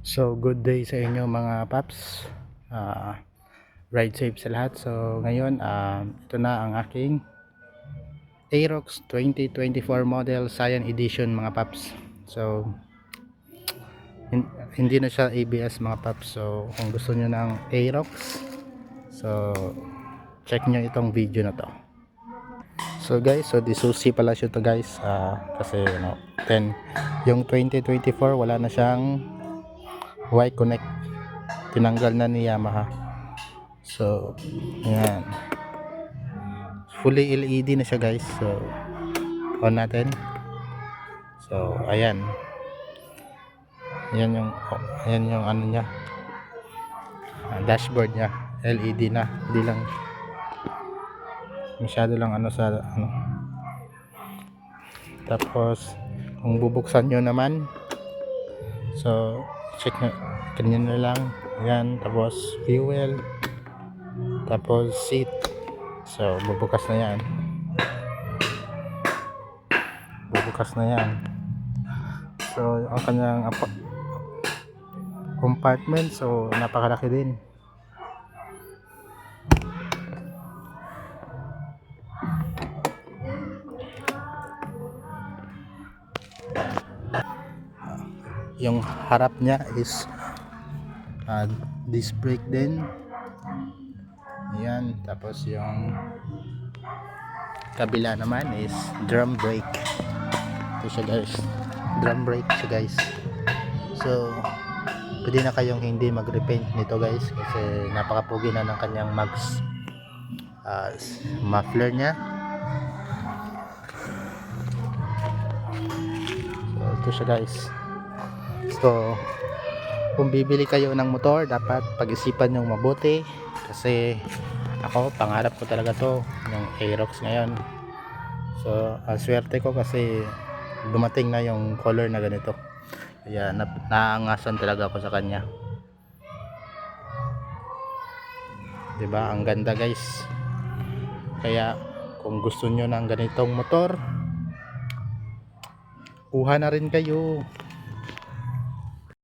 So good day sa inyo mga paps. Ride safe sa lahat. So ngayon ito na ang aking Aerox 2024 model Cyan Edition mga paps. So hindi na siya ABS mga paps. So kung gusto nyo ng Aerox, so check nyo itong video na to. So guys, so disusi pala siya to guys, kasi 10 yung 2024 wala na siyang Y connect, tinanggal na ni Yamaha. So ayan, fully LED na siya guys. So on natin. So ayan, ayan yung ano niya, dashboard niya LED na, hindi lang masyado lang ano sa ano. Tapos kung bubuksan nyo naman, so check nyo, ganyan na lang yan. Tapos fuel, tapos seat, so bubukas na yan, so ang kanyang compartment, so napakalaki din. Yung harap niya is disc brake din yan. Tapos yung kabila naman is drum brake. Ito siya guys, drum brake siya guys. So pwede na kayong hindi mag-repaint nito guys, kasi napakapugi na ng kanyang mags. Muffler nya, so ito siya guys. So kung bibili kayo ng motor, dapat pag-isipan nyo mabuti, kasi ako pangarap ko talaga to, yung Aerox ngayon. So swerte ko kasi dumating na yung color na ganito, kaya naangasan talaga ako sa kanya, diba? Ang ganda guys. Kaya kung gusto nyo ng ganitong motor, kuha na rin kayo.